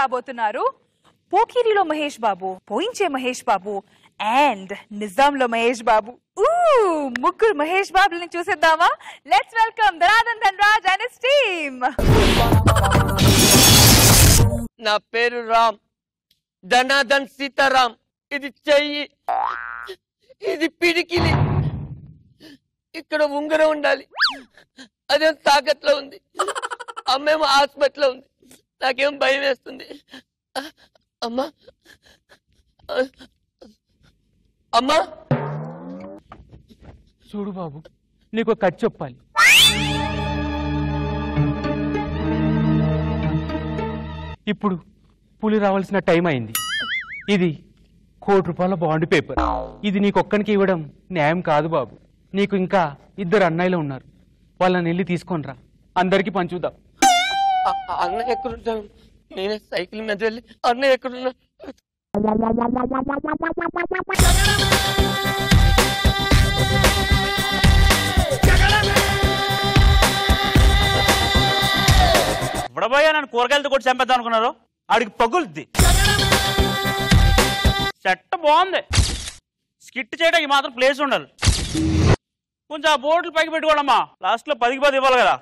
రాబోతున్నారు పోకిరిలో మహేష్ బాబు, పోయించే మహేష్ బాబు అండ్ నిజాంలో మహేష్ బాబు. ముగ్గురు మహేష్ బాబుల్ని చూసేద్దామా? Let's welcome Dhanadhan Dhanraj and his team. నా పేరు రామ్, ధనాధన్ సీతారాం. ఇది చెయ్యి, ఇది పిడికిలి, ఇక్కడ ఉంగరం ఉండాలి. అదేం తాకట్లో ఉంది. అమ్మేమో హాస్పిటల్లో ఉంది. నాకేం భయం వేస్తుంది. అమ్మా అమ్మా చూడు బాబు, నీకు కథ చెప్పాలి. ఇప్పుడు పులి రావాల్సిన టైం అయింది. ఇది ₹1,00,00,000 బాండ్ పేపర్. ఇది నీకొక్కనికి ఇవ్వడం న్యాయం కాదు బాబు. నీకు ఇంకా 2 అన్నయ్యలు ఉన్నారు. వాళ్ళని వెళ్ళి తీసుకొని రా, అందరికి పంచుదాం. అన్నయ్య ఎక్కడుంటాను? నేనే సైకిల్ మీద వెళ్ళి అన్నయ్య ఎక్కడున్నా. ఇవ్వడబోయా నన్ను కూరగాయలతో కూడా చంపేద్దాం అనుకున్నారు. ఆడికి పగులుద్ది. సెట్ బాగుంది. స్కిట్ చేయడానికి మాత్రం ప్లేస్ ఉండాలి. కొంచెం ఆ బోర్డులు పైకి పెట్టుకోవడమ్మా. లాస్ట్ లో 10కి 10 ఇవ్వాలి కదా.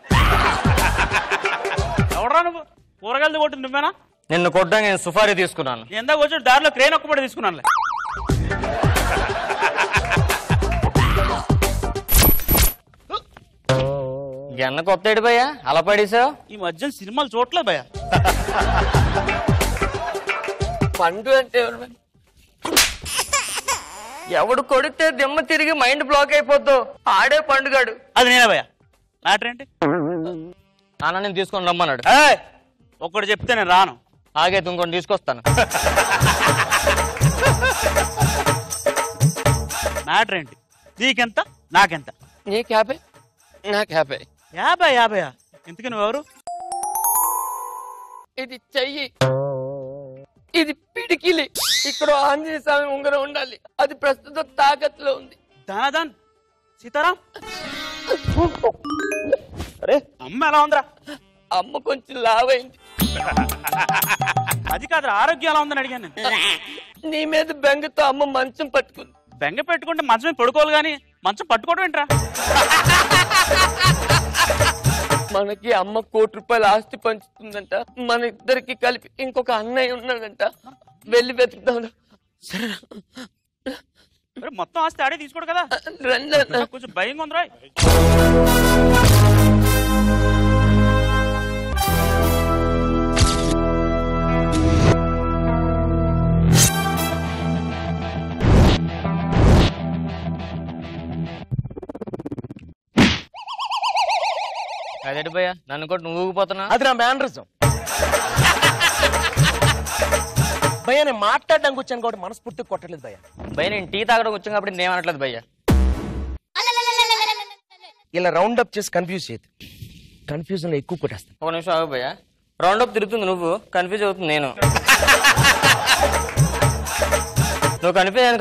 ఎవడరా నువ్వు? కూరగాయలతో కొట్టింది నువ్వేనా? నిన్ను కొట్టడానికి నేను సుఫారీ తీసుకున్నాను. ఎందాక వచ్చి దారిలో క్రేన్ ఒక్కబడి తీసుకున్నాను. ఎన్న కొత్త ఏడు భయ్యా అలా పడేసావు? ఈ మధ్య సినిమాలు చూడలేదు భయ్యా. పండు అంటే ఎవడు కొడితే దిమ్మ తిరిగి మైండ్ బ్లాక్ అయిపోద్దు. ఆడే పండుగాడు. అది నేనే భయ్యా. మ్యాటర్ ఏంటి? నాన్న నేను తీసుకొని రమ్మన్నాడు. ఒక్కడు చెప్తే నేను రాను. ఆగైతే ఇంకొని తీసుకొస్తాను. మ్యాటర్ ఏంటి? నీకెంత నాకెంత? నీకు 50, నాకు 50. 50 ఇంతకీ నువ్వెవరు? ఇది చెయ్యి, ఇది పిడికిలి, ఇక్కడ ఆంజనేయ స్వామి ఉంగరం ఉండాలి. అది ప్రస్తుతం తాకట్లో ఉంది. ధనాధన్ సీతారాం. అరే అమ్మ ఎలా ఉందిరా? అమ్మ కొంచెం లావైంది. అది కాదురా, ఆరోగ్యం ఎలా ఉందని అడిగాను నేను. నీ మీద బెంగతో అమ్మ మంచం పట్టుకుంది. బెంగ పెట్టుకుంటే మంచం మీద పడుకోవాలి కానీ మంచం పట్టుకోవడం ఏంట్రా? మనకి అమ్మ ₹1,00,00,000 ఆస్తి పంచుతుందంట. మన ఇద్దరికి కలిపి ఇంకొక అన్నయ్య ఉన్నాడంట. వెళ్ళి వెతుకుదాం. మొత్తం ఆస్తి ఆడే తీసుకోడు కదా. రండి. కొంచెం భయంగా ఉందిరా. అదేంటి భయ్యా నన్ను కొట్టి నువ్వు ఊగిపోతున్నా? అది నా మేనరిజం భయ్యా. నేను మాట్లాడడానికి వచ్చాను కాబట్టి మనస్ఫూర్తిగా కొట్టలేదు భయ్యా. భయ్య నేను టీ తాగడం వచ్చాను కాబట్టి నేను అనట్లేదు భయ్యా. ఇలా రౌండ్ అప్ చేసి కన్ఫ్యూజ్ చేయదు. కన్ఫ్యూజన్ లో ఎక్కువ కొట్టేస్తాను. ఒక నిమిషం ఆగు భయ్యా. రౌండ్ అప్ తిరుగుతుంది నువ్వు, కన్ఫ్యూజ్ అవుతుంది నేను. నువ్వు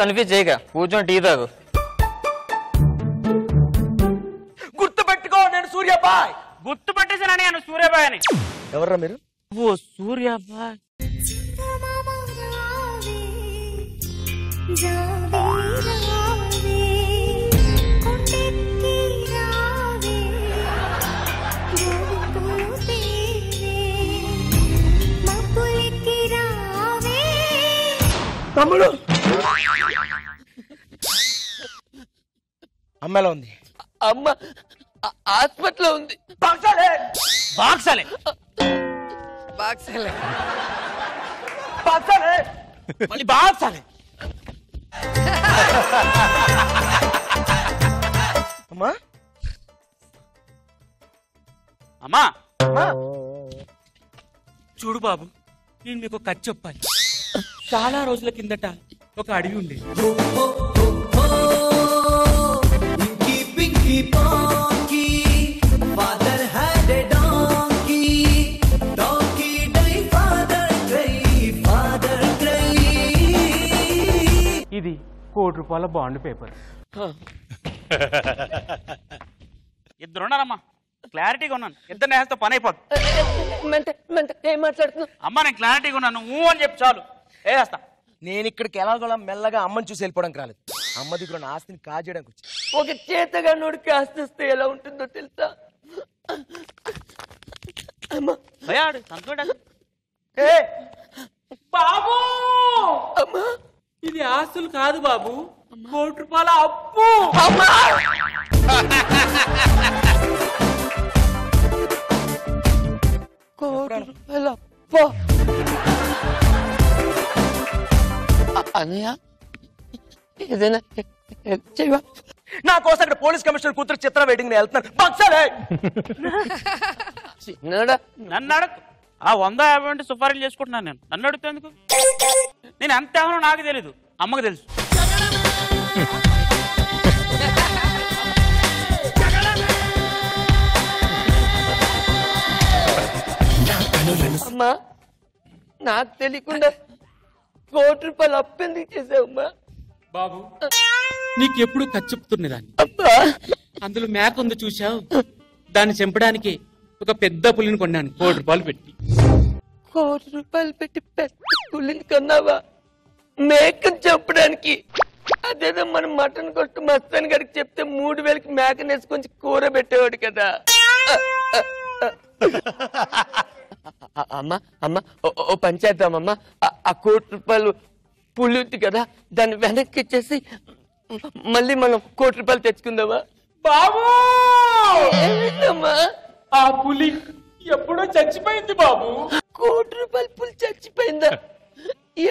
కన్ఫ్యూజ్ చేయక కూర్చొని టీ తాగు. గుర్తుపెట్టుకో, నేను సూర్యాబాయ్. గుర్తు పట్టేసానని నేను సూర్యాబాయ్ అని. ఎవర్రా మీరు? ఓ సూర్యాబాయ్. తమ్ముడు అమ్మ ఎలా ఉంది? అమ్మ హాస్పిటల్లో ఉంది. బాక్సాలే మళ్ళీ బాక్సాలే. అమ్మా అమ్మా చూడు బాబు, నేను మీకు కథ చెప్పాలి. చాలా రోజుల కిందట ఒక అడవి ఉండేది. ఇది ₹1,00,00,000 బాండ్ పేపర్. ఇద్దరున్నారమ్మా. క్లారిటీగా ఉన్నాను. ఇద్దరు నేస్తో పని అయిపోతుంది. ఏం మాట్లాడుతున్నావు? అమ్మ నేను క్లారిటీగా ఉన్నాను, నువ్వు అని చెప్పి చాలు వేస్తా. నేను ఇక్కడికి ఎలాగోలా మెల్లగా అమ్మని చూసి వెళ్ళిపోవడానికి రాలేదు. అమ్మ దగ్గర ఉన్న ఆస్తిని కాజేయడానికి వచ్చి. ఒక చేతగా నోడికి ఆస్తిస్తే ఎలా ఉంటుందో తెలుసా? అమ్మా భయాడు సంతోషం. బాబు అమ్మా, ఇది ఆస్తులు కాదు బాబు, ₹1,00,00,000 అప్పు. అమ్మా ₹1,00,00,000 అప్పు. అన్నయ్య ఏదైనా హెల్ప్ చేయవా? నా కోసం అక్కడ పోలీస్ కమిషనర్ కూతురు చిత్ర వెయిటింగ్ నేను వెళ్తున్నాను. చిన్నడా నన్ను అడగ. ఆ 150 సుపారీలు చేసుకుంటున్నాను నేను. నన్ను అడుగుతా ఎందుకు? నేను ఎంత ఏమన్నా నాకు తెలీదు, అమ్మకు తెలుసు. అమ్మా నాకు తెలియకుండా ₹1,00,00,000 అప్పు ఎందుకు చేసావమ్మా? బాబు నీకెప్పుడు ఖర్చుపుతున్నదాన్ని. అబ్బా అందులో మేక ఉంది చూసావు, దాన్ని చంపడానికి ఒక పెద్ద పులిని కొన్నాను ₹1,00,00,000 పెట్టి. ₹1,00,00,000 పెట్టి పెద్ద పులిని కొన్నావా? మేకను చంపడానికి? అదేదో మనం మటన్ కొట్టు మస్తాన్ గారికి చెప్తే 3,000కి మేకను వేసుకొని కూర పెట్టేవాడు కదా. అమ్మా అమ్మా ఓ పని చేద్దామమ్మా. ఆ ₹1,00,00,000 పులి ఉంది కదా, దాన్ని వెనక్కి ఇచ్చేసి మళ్ళీ మనం ₹1,00,00,000 తెచ్చుకుందామా? బాబు ఏమైందమ్మా? ఆ పులి ఎప్పుడో చచ్చిపోయింది బాబు. ₹1,00,00,000 పులి చచ్చిపోయిందా?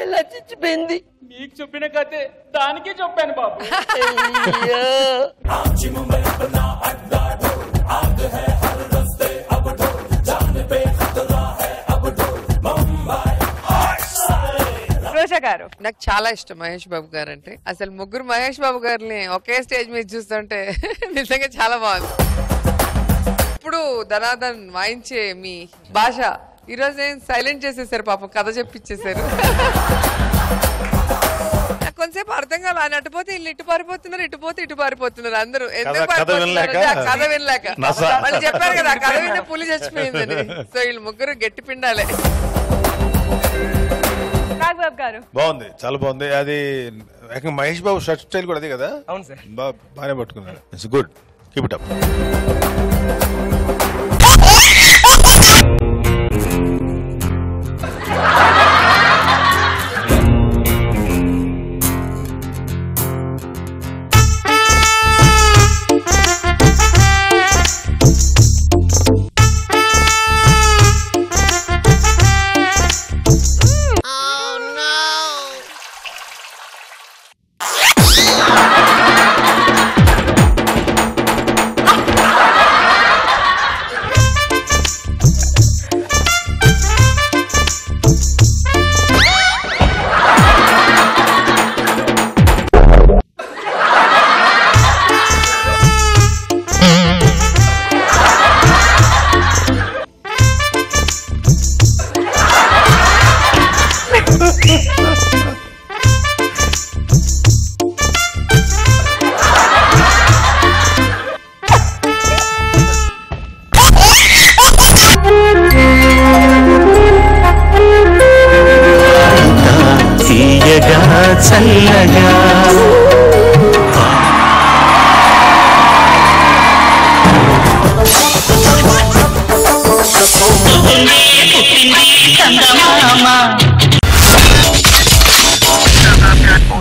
ఎలా చచ్చిపోయింది? నీకు చెప్పిన కథే దానికే చెప్పాను బాబు. అయ్యో రోజా గారు, నాకు చాలా ఇష్టం మహేష్ బాబు గారు అంటే. అసలు ముగ్గురు మహేష్ బాబు గారిని ఒకే స్టేజ్ మీద చూస్తుంటే నిజంగా చాలా బాగుంది. ఇప్పుడు ధనాధన్ వాయించే మీ భాష ఈరోజు ఏం సైలెంట్ చేసేసారు పాపం, కథ చెప్పించేశారు. నాకు కొంతసేపు అర్థం కాదు, ఆయన అటుపోతే ఇల్లు ఇటు పారిపోతున్నారు, ఇటుపోతే ఇటు పారిపోతున్నారు అందరూ. ఎందుకు పారిపోతున్నారు? కథ వినలేక. వాళ్ళు చెప్పారు కదా కథ విన్న పులి చచ్చిపోయిందని. సో వీళ్ళు ముగ్గురు గట్టి పిండాలే. నాగబాబు గారు, బాగుంది, చాలా బాగుంది. అది మహేష్ బాబు షర్ట్ స్టైల్ కూడా అదే కదా? అవును సార్. బాగానే పట్టుకున్నాడు. It's good, keep it up.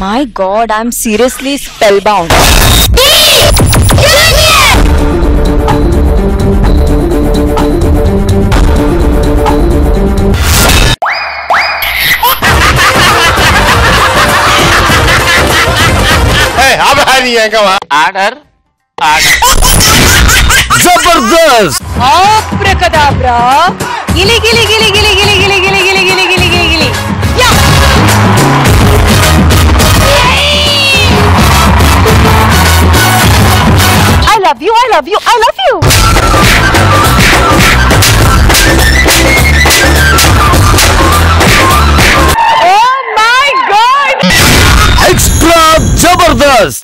My God, I'm seriously spellbound. Order Jabardasth. Abracadabra. Gili gili gili gili gili gili gili gili gili gili gili gili. Yeah. I love you. I love you. I love you. Oh my God. Extra Jabardast.